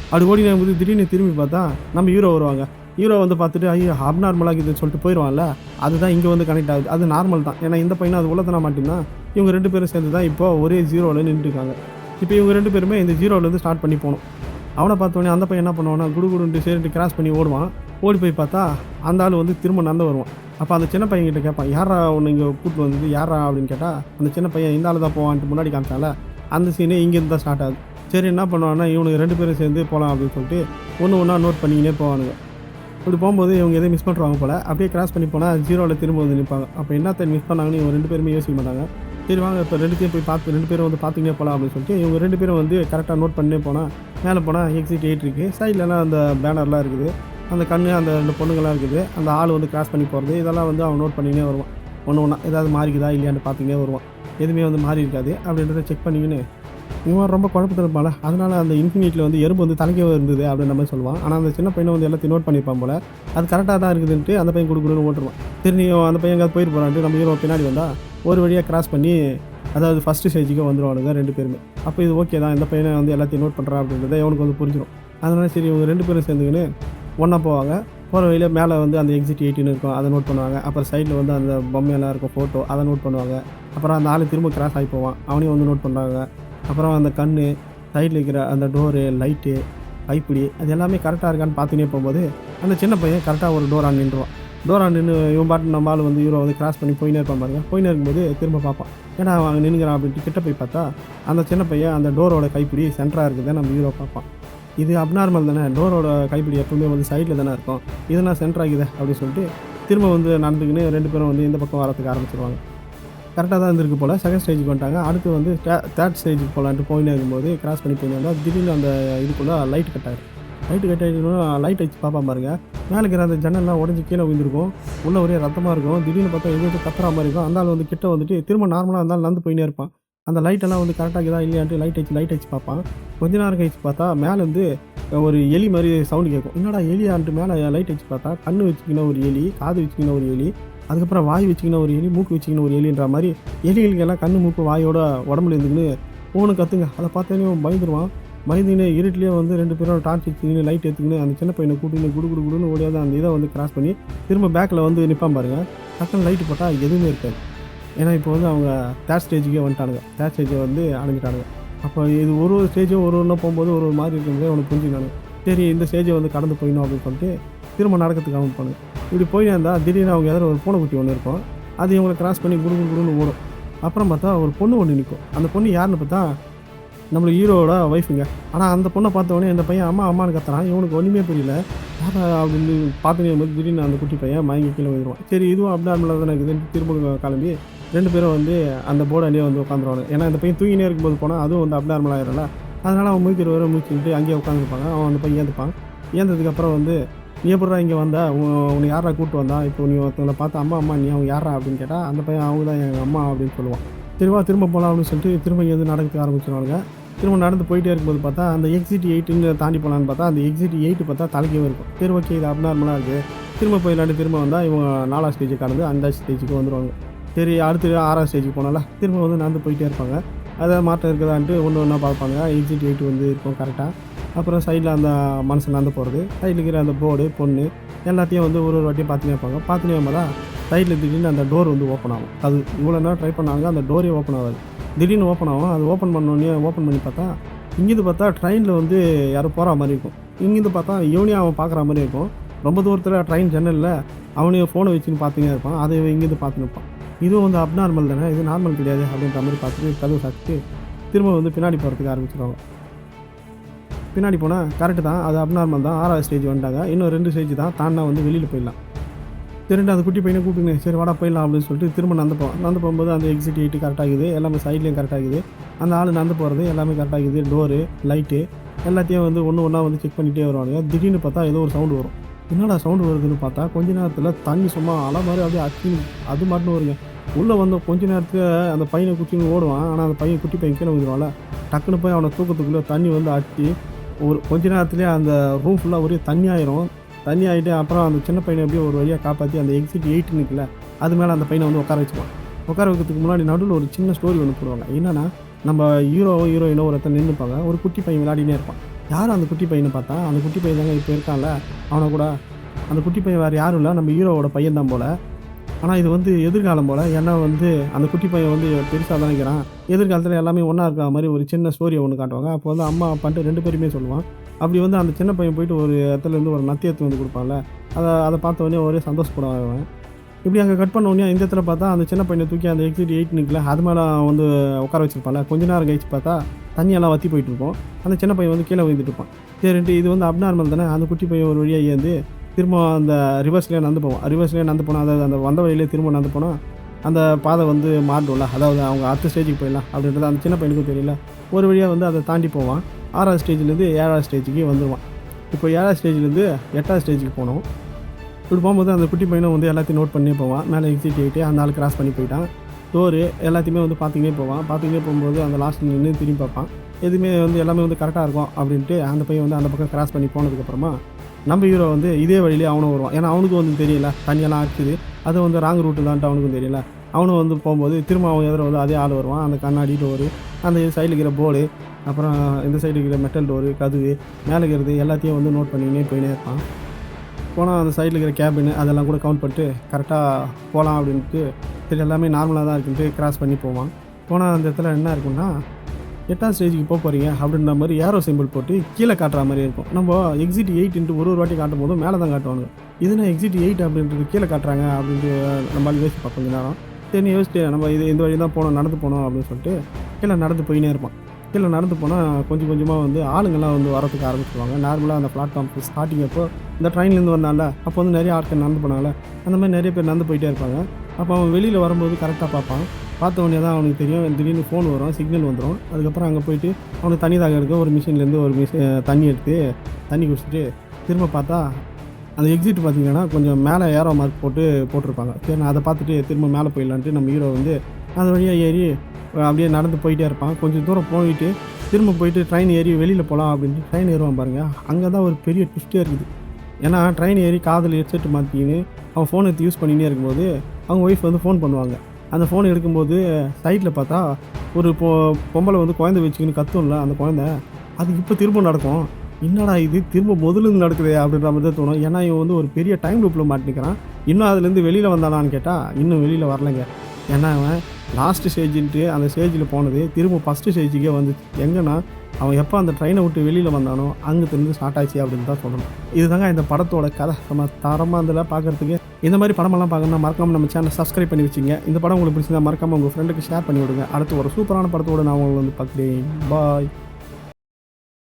அப்படி ஓடி போது திடீர்னு திரும்பி பார்த்தா நம்ம ஹீரோ வருவாங்க. ஹீரோ வந்து பார்த்துட்டு ஐயோ அப்நார்மலாக இதுன்னு சொல்லிட்டு போயிடுவான்ல, அதுதான் இங்கே வந்து கனெக்ட் ஆகுது. அது நார்மல் தான். ஏன்னா இந்த பையனும் அது உள்ளத்தனா மாட்டினா இவங்க 2 பேரும் சேர்ந்து தான் இப்போ ஒரே 0வில் நின்றுருக்காங்க. இப்போ இவங்க 2 பேருமே இந்த 0லேருந்து ஸ்டார்ட் பண்ணி போகணும். அவனை பார்த்தோன்னே அந்த பையன் என்ன பண்ணுவான்னா குடுன்ட்டு சரிட்டு கிராஸ் பண்ணி ஓடுவான். ஓடி போய் பார்த்தா அந்த ஆள் வந்து திரும்ப நடந்து வருவான். அப்போ அந்த சின்ன பையன்கிட்ட கேட்பான், யாரா ஒன்று இங்கே கூப்பிட்டு வந்தது யாரா அப்படின்னு கேட்டால் அந்த சின்ன பையன் இந்த ஆள் தான் போவான்ட்டு முன்னாடி காமிச்சால அந்த சீனே இங்கேருந்து தான் ஸ்டார்ட் ஆகுது. சரி என்ன பண்ணுவான்னா இவனுக்கு 2 பேரும் சேர்ந்து போகலாம் அப்படின்னு சொல்லிட்டு ஒன்று நோட் பண்ணிக்கினே போவானுங்க. இப்படி போகும்போது இவங்க எதையும் மிஸ் பண்ணுறாங்க போல். அப்படியே கிராஸ் பண்ணி போனால் 0வில் திரும்ப வந்து நிற்பாங்க. அப்போ என்னத்தை மிஸ் பண்ணாங்கன்னு இவங்க 2 பேருமே யோசிக்க மாட்டாங்க. சரி வாங்க இப்போ 2த்தையும் போய் பார்த்து 2 பேரும் வந்து பார்த்துக்கினே போகலாம் அப்படின்னு சொல்லிட்டு இவங்க 2 பேரும் வந்து கரெக்டாக நோட் பண்ணியே போனால் மேலே போனால் எக்ஸிட் 8 இருக்குது. சைட்லலாம் அந்த பேனர்லாம் இருக்குது. அந்த கண்ணு அந்த 2 பொண்ணுங்கள்லாம் இருக்குது. அந்த ஆள் வந்து கிராஸ் பண்ணி போகிறது இதெல்லாம் வந்து அவன் நோட் பண்ணிக்கினே வருவான். ஒன்று ஏதாவது மாறிக்குதா இல்லையான்னு பார்த்துக்கினே வருவான். எதுவுமே வந்து மாறி இருக்காது அப்படின்றத செக் பண்ணிக்கின்னு இவன் ரொம்ப குழப்பத்தில் இருப்பாள். அதனால் அந்த இன்ஃபினிட்டியில் வந்து எறும்பு வந்து தலைக்கே இருந்தது அப்படின்ற மாதிரி சொல்லுவான். ஆனால் அந்த சின்ன பையனை வந்து எல்லாத்தையும் நோட் பண்ணியிருப்பான் போல். அது கரெக்டாக தான் இருக்குதுன்ட்டு அந்த பையன் குடுன்னு ஓட்டுருவான். சரி நீ அந்த பையன் எங்கேயாவது போயிட்டு போகிறான்ட்டு நம்ம ஹீரோ பின்னாடி வந்தால் ஒரு வழியாக கிராஸ் பண்ணி அதாவது ஃபஸ்ட்டு ஸ்டேஜுக்கு வந்துடுவானுங்க 2 பேருமே. அப்போ இது ஓகே தான், இந்த பையனை வந்து எல்லாத்தையும் நோட் பண்ணுறான் அப்படின்றத இவனுக்கு வந்து புரிஞ்சிடும். அதனால் சரி இவங்க 2 பேரும் சேர்ந்துக்கின்னு ஒன்றா போவாங்க. போகிற வழியில் மேலே வந்து அந்த எக்ஸிட் 8ன்னு இருக்கும், அதை நோட் பண்ணுவாங்க. அப்புறம் சைடில் வந்து அந்த பொம்மையெல்லாம் இருக்கும் ஃபோட்டோ, அதை நோட் பண்ணுவாங்க. அப்புறம் அந்த ஆள் திரும்ப கிராஸ் ஆகி போவான், அவனையும் வந்து நோட் பண்ணுறாங்க. அப்புறம் அந்த கண் சைடில் இருக்கிற அந்த டோரு லைட்டு கைப்பிடி அது எல்லாமே கரெக்டாக இருக்கான்னு பார்த்துனே போகும்போது அந்த சின்ன பையன் கரெக்டாக ஒரு டோர் ஆன் நின்றுவான். டோர் ஆன் நின்று இவன் பாட்டு நம்ம ஆள் வந்து ஹீரோ வந்து கிராஸ் பண்ணி போயினே இருப்பான் பாருங்க. போயினே இருக்கும்போது திரும்ப பார்ப்பான், ஏன்னா அவன் நின்றுக்கிறான் அப்படின்ட்டு கிட்ட போய் பார்த்தா அந்த சின்ன பையன் அந்த டோரோட கைப்பிடி சென்டராக இருக்குதுன்னு நம்ம ஹீரோ பார்ப்பான். இது அப்நார்மல் தானே, டோரோட கைப்பிடி எப்பவுமே வந்து சைடில் தானே இருக்கும், இதெல்லாம் சென்டராகுது அப்படின்னு சொல்லிட்டு திரும்ப வந்து நடந்துக்கின்னு 2 பேரும் வந்து இந்த பக்கம் வரத்துக்கு ஆரம்பிச்சிருவாங்க. கரெக்டாக தான் இருந்திருக்கு போல். செகண்ட் ஸ்டேஜுக்கு வந்துட்டாங்க. அடுத்து வந்து தேர்ட் ஸ்டேஜுக்கு போகலான்ட்டு போயினே இருக்கும்போது கிராஸ் பண்ணி போயின்னு வந்தால் திடீர்னு அந்த இதுக்குள்ளே லைட் கட் ஆகிடும். லைட்டு கட் ஆகிடணும். லைட் வச்சு பார்ப்பா பாருங்க, மேலே இருக்கிற அந்த ஜன்னல்லாம் உடஞ்சி கீழே விழுந்திருக்கும். உள்ளே ஒரே ரத்தமாக இருக்கும். திடீர்னு பார்த்தா எது கத்துற மாதிரி இருக்கும். அந்த ஆள் வந்து கிட்ட வந்துட்டு திரும்ப நார்மலாக இருந்தாலும் நடந்து போயினே இருப்பான். அந்த லைட்டெல்லாம் வந்து கரெக்டாக இருக்குதா இல்லையான்ட்டு லைட் வச்சு பார்ப்பான். கொஞ்ச நேரம் கழிச்சு பார்த்தா மேலேருந்து ஒரு எலி மாதிரி சவுண்டு கேட்கும். என்னடா எலியான்ட்டு மேலே லைட் வச்சு பார்த்தா கண்ணு வச்சுக்கின ஒரு எலி, காது வச்சுக்கின ஒரு எலி, அதுக்கப்புறம் வாய் வச்சுக்கின ஒரு எலி, மூக்கு வச்சுக்கின ஒரு எலின்ற மாதிரி எலிகளுக்கெல்லாம் கண்ணு மூக்கு வாயோட உடம்புல இருந்துக்குன்னு ஒவ்வொன்று கற்றுங்க. அதை பார்த்தோன்னே பயந்துருவான். பயந்துன்னு இருட்டிலே வந்து 2 பேரும் டார்ச் வச்சுக்கின்னு லைட் எடுத்துக்கின்னு அந்த சின்ன பையனை கூட்டின்னு குடுன்னு ஓடியாத அந்த இதை வந்து கிராஸ் பண்ணி திரும்ப பேக்கில் வந்து நிற்பான் பாருங்க. டக்குன்னு லைட்டு போட்டால் எதுவுமே இருக்காது. ஏன்னா இப்போ வந்து அவங்க தேர்ட் ஸ்டேஜுக்கே வந்துட்டானுங்க. தேர்ட் ஸ்டேஜை வந்து அடைஞ்சிட்டானுங்க. அப்போ இது ஒரு ஸ்டேஜும் ஒன்றா போகும்போது ஒரு மாதிரி இருக்கும்போது அவனுக்கு புரிஞ்சுக்கானு. சரி இந்த ஸ்டேஜை வந்து கடந்து போயிடணும் அப்படின்னு சொல்லிட்டு திரும்ப நடக்கிறதுக்கு ஆரம்பிப்பானு. இப்படி போய் இருந்தால் திடீர்னு அவங்க எதிர ஒரு பூனைக்குட்டி ஒன்று இருக்கும். அது இவங்களை கிராஸ் பண்ணி குடுன்னு ஓடும். அப்புறம் பார்த்தா ஒரு பொண்ணு ஒன்று நிற்கும். அந்த பொண்ணு யாருன்னு பார்த்தா நம்மளுக்கு ஹீரோவோட ஒய்ஃபுங்க. ஆனால் அந்த பொண்ணை பார்த்தோடனே இந்த பையன் அம்மான்னு கத்துறான். இவனுக்கு ஒன்றுமே புரியல. யாரா அப்படின்னு பார்த்துனே போது திடீர்னு அந்த குட்டி பையன் மயங்கி கீழே வந்துடுவான். சரி இதுவும் அப்நார்மலாக தானே இருக்குதுன்னு திரும்ப கிளம்பி 2 பேரும் வந்து அந்த போர்டாலேயே வந்து உட்காந்துருவாங்க. ஏன்னா இந்த பையன் தூங்கினே இருக்கும்போது போனால் அதுவும் வந்து அப்நார்மலாக ஆகிடல. அதனால் அவன் மூக்கிற வரை மூச்சிக்கிட்டு அங்கேயே உட்காந்துருப்பாங்க. அவன் அந்த பையன் ஏந்துப்பான். ஏந்ததுக்கப்புறம் வந்து நீ எப்படா இங்கே வந்தா, உன்னை யாரா கூப்பிட்டு வந்தா, இப்போ நீ ஒருத்தவங்களை பார்த்து அம்மா நீ அவங்க யாரா அப்படின்னு கேட்டால் அந்த பையன் அவங்க தான் எங்கள் அம்மா அப்படின்னு சொல்லுவான். திரும்ப போகலாம் அப்படின்னு சொல்லிட்டு திரும்ப இங்கே வந்து நடக்க ஆரம்பிச்சிருவாங்க. திரும்ப நடந்து போயிட்டே இருக்கும்போது பார்த்தா அந்த எக்ஸிட் 8ன்னு தாண்டி போகலான்னு பார்த்தா அந்த எக்ஸிட் 8 பார்த்தா தலைக்கே இருக்கும். சரி ஓகே இது அப்நார்மலாக இருக்குது, திரும்ப போயிடலான்னு திரும்ப வந்தால் இவங்க 4ஆவது ஸ்டேஜுக்கு கடந்து 5ஆவது ஸ்டேஜுக்கு வந்துடுவாங்க. சரி அடுத்து 6ஆவது ஸ்டேஜுக்கு போனால திரும்ப வந்து நடந்து போயிட்டே இருப்பாங்க. அதை மாற்றம் இருக்குதான்ட்டு ஒன்று ஒன்றா பார்ப்பாங்க. எக்ஸிட் 8 வந்து இருக்கும் கரெக்டாக. அப்புறம் சைடில் அந்த மனுஷன் நடந்து போகிறது, சைடில் இருக்கிற அந்த போர்டு பொண்ணு எல்லாத்தையும் வந்து ஒரு வாட்டியும் பார்த்துனே இருப்பாங்க. பார்த்துனே தான் சைடில் திடீர்னு அந்த டோர் வந்து ஓப்பன் ஆகும். அது இவ்வளோ நேரம் ட்ரை பண்ணாங்க, அந்த டோரே ஓப்பன் ஆகாது. திடீர்னு ஓப்பன் ஆகும். அது ஓப்பன் பண்ணோடனே ஓப்பன் பண்ணி பார்த்தா இங்கேருந்து பார்த்தா ட்ரெயினில் வந்து யாரும் போகிற மாதிரி இருக்கும். இங்கேருந்து பார்த்தா இவனையும் அவன் பார்க்குற மாதிரி இருக்கும். ரொம்ப தூரத்தில் ட்ரெயின் ஜன்னலில் அவனையும் ஃபோனை வச்சுன்னு பார்த்துனே இருப்பான். அதை இங்கேருந்து பார்த்துன்னு இருப்பான். இதுவும் வந்து அப்நார்மல் தானே, இது நார்மல் கிடையாது அப்படின்ற மாதிரி பார்த்துட்டு கதவு சாப்பிட்டு திரும்ப வந்து பின்னாடி போகிறதுக்கு ஆரம்பிச்சிடுவாங்க. பின்னாடி போனால் கரெக்டு தான், அது அப்நார்மல் தான். 6வது ஸ்டேஜ் வந்துட்டாங்க. இன்னும் 2 ஸ்டேஜ் தான் தாண்டினா வந்து வெளியில் போயிடலாம். சரிண்டு அந்த குட்டி பையனை கூப்பிட்டுங்க, சரி வாடா போயிடலாம் அப்படின்னு சொல்லிட்டு திரும்ப நடந்து போகும்போது அந்த எக்ஸிட் 8 கரெக்டாகுது. எல்லாமே சைட்லேயும் கரெக்டாகுது. அந்த ஆள் நடந்து போகிறது எல்லாமே கரெக்டாகுது. டோரு லைட்டு எல்லாத்தையும் வந்து ஒன்றா வந்து செக் பண்ணிகிட்டே வருவாங்க. திடீர்னு பார்த்தா ஏதோ ஒரு சவுண்டு வரும். என்னடா சவுண்டு வருதுன்னு பார்த்தா கொஞ்ச நேரத்தில் தண்ணி சும்மா அலை மாதிரி அப்படியே அச்சின்னு அது மட்டும் வருங்க. உள்ளே வந்து கொஞ்ச நேரத்தில் அந்த பையனை குச்சின்னு ஓடுவான். ஆனால் அந்த பையன் குட்டி பையன் கீழே வந்துடுவான்ல, டக்குன்னு போய் அவனை தூக்கத்துக்குள்ளே தண்ணி வந்து அடிச்சு ஒரு கொஞ்ச நேரத்துலேயே அந்த ரூம் ஃபுல்லாக ஒரே தண்ணி ஆயிரும். தண்ணி ஆகிட்டு அப்புறம் அந்த சின்ன பையனை எப்படியோ ஒரு வழியாக காப்பாற்றி அந்த எக்ஸிட் 8 நிற்கல அது மேலே அந்த பையனை வந்து உட்கார வச்சுப்பான். உட்கார வைக்கிறதுக்கு முன்னாடி நடுவில் ஒரு சின்ன ஸ்டோரி ஒன்று போடுவாங்க. என்னென்னா, நம்ம ஹீரோயினோ ஒரு இடத்துல நின்றுப்பாங்க. ஒரு குட்டி பையன் விளையாடினே இருப்பான். யாரும் அந்த குட்டி பையனை பார்த்தா அந்த குட்டி பையன் தாங்க இப்போ இருக்கான்ல அவனை கூட. அந்த குட்டி பையன் வேறு யாரும் இல்லை, நம்ம ஹீரோவோட பையன் தான் போல். ஆனால் இது வந்து எதிர்காலம் போல். ஏன்னா வந்து அந்த குட்டி பையன் வந்து பெருசாக தான் நிற்கிறான். எதிர்காலத்தில் எல்லாமே ஒன்றா இருக்கிற மாதிரி ஒரு சின்ன ஸ்டோரியை ஒன்று காட்டுவாங்க. அப்போ வந்து அம்மா அப்பான்ட்டு 2 பேருமே சொல்லுவான். அப்படி வந்து அந்த சின்ன பையன் போயிட்டு ஒரு இடத்துலேருந்து ஒரு நத்தி எடுத்து வந்து கொடுப்பான்ல, அதை பார்த்த உடனே ஒரே சந்தோஷப்படுவான். இப்படி அங்கே கட் பண்ண உடனே இந்த இடத்துல பார்த்தா அந்த சின்ன பையனை தூக்கி அந்த எக்ஸிட் 8 நிற்கல அது மேலே வந்து உட்கார வச்சிருப்பான்ல. கொஞ்ச நேரம் கழிச்சு பார்த்தா தண்ணியெல்லாம் வற்றி போயிட்டு இருக்கும். அந்த சின்ன பையன் வந்து கீழே விழுந்துட்டு இருப்பான். சரின்ட்டு இது வந்து அப்நார்மல் தானே. அந்த குட்டி பையன் ஒரு வழியாக ஏந்து திரும்ப அந்த ரிவர்ஸ்லேயே நடந்து போவான். ரிவர்ஸ்லேயே நடந்து போனால், அதாவது அந்த வந்த வழியிலே திரும்ப நடந்து போனால் அந்த பாதை வந்து மாறிடும்ல, அதாவது அவங்க அடுத்த ஸ்டேஜுக்கு போயிடலாம் அப்படின்றது அந்த சின்ன பையனுக்கும் தெரியல. ஒரு வழியாக வந்து அதை தாண்டி போவான். 6வது ஸ்டேஜ்லேருந்து 7வது ஸ்டேஜுக்கு வந்துடுவான். இப்போ 7வது ஸ்டேஜ்லேருந்து 8வது ஸ்டேஜுக்கு போனோம். இப்படி போகும்போது அந்த குட்டி பையனும் வந்து எல்லாத்தையும் நோட் பண்ணியே போவான். மேலே எக்ஸிட் 8 அந்த ஆள் கிராஸ் பண்ணி போயிட்டான். டோரு எல்லாத்தையுமே வந்து பார்த்துக்கினே போவான். பார்த்துக்கினே போகும்போது அந்த லாஸ்ட்டில் நின்று திரும்பி பார்ப்பான். எதுவுமே வந்து எல்லாமே வந்து கரெக்டாக இருக்கும் அப்படின்ட்டு அந்த பையன் வந்து அந்த பக்கம் கிராஸ் பண்ணி போனதுக்கப்புறமா நம்ம ஹீரோ வந்து இதே வழியிலே அவனும் வருவான். ஏன்னா அவனுக்கு வந்து தெரியல தண்ணியெல்லாம் அடிச்சுது, அது வந்து ராங் ரூட்டு தான்ட்டு அவனுக்கும் தெரியல. அவனும் வந்து போகும்போது திரும்ப அவன் எதிர வந்து அதே ஆள் வருவான். அந்த கண்ணாடி டோரு, அந்த சைடில் இருக்கிற போர்டு, அப்புறம் இந்த சைடு இருக்கிற மெட்டல் டோரு, கதவு, மேலே இருக்கிறது எல்லாத்தையும் வந்து நோட் பண்ணினே போயினே இருப்பான். போனால் அந்த சைடில் இருக்கிற கேபின் அதெல்லாம் கூட கவுண்ட் பண்ணிட்டு கரெக்டாக போகலாம் அப்படின்ட்டு சரி எல்லாமே நார்மலாக தான் இருக்குன்ட்டு கிராஸ் பண்ணி போவான். போனால் அந்த இடத்துல என்ன இருக்குன்னா, 8வது ஸ்டேஜுக்கு போக போகிறீங்க அப்படின்ற மாதிரி ஏரோ சிம்பிள் போட்டு கீழே காட்டுற மாதிரி இருக்கும். நம்ம எக்ஸிட் 8 ஒரு வாட்டி காட்டும் போதும் மேலே தான் காட்டுவாங்க. இதுனா எக்ஸிட் 8 அப்படின்றது கீழே காட்டுறாங்க அப்படின்ட்டு நம்மளால் யோசிப்பா கொஞ்ச நேரம். சரி யோசிச்சு நம்ம இந்த வழி தான் போனோம், நடந்து போனோம் அப்படின்னு சொல்லிட்டு கீழே நடந்து போயினே இருப்பான். கீழே நடந்து போனால் கொஞ்சம் கொஞ்சமாக வந்து ஆளுங்கள்லாம் வந்து வரத்துக்கு ஆரம்பிச்சுருவாங்க. நார்மலாக அந்த பிளாட்ஃபார்ம் ஸ்டார்டிங் அப்போ இந்த ட்ரெயின்லேருந்து வந்தால அப்போ வந்து நிறைய ஆட்கள் நடந்து போனால அந்த மாதிரி நிறைய பேர் நடந்து போயிட்டே இருப்பாங்க. அப்போ அவன் வெளியில் வரும்போது கரெக்டாக பார்ப்பான். பார்த்த உடனே தான் அவனுக்கு தெரியும். திடீர்னு ஃபோன் வரும், சிக்னல் வந்துடும். அதுக்கப்புறம் அங்கே போயிட்டு அவனுக்கு தண்ணி தாக எடுக்க ஒரு மிஷின்லேருந்து ஒரு தண்ணி எடுத்து தண்ணி குடிச்சிட்டு திரும்ப பார்த்தா அந்த எக்ஸிட் பார்த்திங்கன்னா கொஞ்சம் மேலே ஏரோ மார்க் போட்டிருப்பாங்க. சரி நான் அதை பார்த்துட்டு திரும்ப மேலே போயிடலான்ட்டு நம்ம ஹீரோ வந்து அந்த வழியாக ஏறி அப்படியே நடந்து போயிட்டே இருப்பான். கொஞ்சம் தூரம் போயிட்டு திரும்ப போயிட்டு ட்ரெயின் ஏறி வெளியில் போகலாம் அப்படின்ட்டு ட்ரெயின் ஏறுவான் பாருங்கள். அங்கே தான் ஒரு பெரிய ட்விஸ்ட்டே இருக்குது. ஏன்னா ட்ரெயின் ஏறி காதில் ஹெட்செட் மாற்றிக்கின்னு அவன் ஃபோன் எடுத்து யூஸ் பண்ணிகிட்டே இருக்கும்போது அவங்க ஒய்ஃப் வந்து ஃபோன் பண்ணுவாங்க. அந்த ஃபோன் எடுக்கும்போது சைட்டில் பார்த்தா ஒரு பொம்பளை வந்து குழந்தை வச்சுக்கின்னு கத்தும்ல அந்த குழந்தை, அது இப்போ திரும்ப நடக்கும். என்னடா இது திரும்ப முதல்ல நடக்குது அப்படின்ற மாதிரி தான் தோணும். ஏன்னா இவன் வந்து ஒரு பெரிய டைம் லூப்பில் மாட்டிக்கிறான். இன்னும் அதுலேருந்து வெளியில் வந்தானான்னு கேட்டால் இன்னும் வெளியில் வரலைங்க. ஏன்னா அவன் லாஸ்ட்டு ஸ்டேஜின்ட்டு அந்த ஸ்டேஜில் போனது திரும்ப ஃபஸ்ட்டு ஸ்டேஜுக்கே வந்துச்சு. எங்கன்னா அவன் எப்போ அந்த ட்ரெயினை விட்டு வெளியில் வந்தானோ அங்கேருந்து ஸ்டார்ட் ஆச்சு அப்படின்னு தான் சொல்லணும். இதுதாங்க இந்த படத்தோட கதை. நம்ம தரமாக இருந்ததில் பார்க்குறதுக்கு இந்த மாதிரி படமெல்லாம் பார்க்கணும்னா மறக்காமல் நம்ம சேனலை சப்ஸ்கிரைப் பண்ணி வச்சுங்க. இந்த படம் உங்களுக்கு பிடிச்சிருந்தா மறக்காமல் உங்கள் ஃப்ரெண்டுக்கு ஷேர் பண்ணி விடுங்க. அடுத்து ஒரு சூப்பரான படத்தோடு நான் உங்களுக்கு வந்து பார்க்குறேன். பாய்.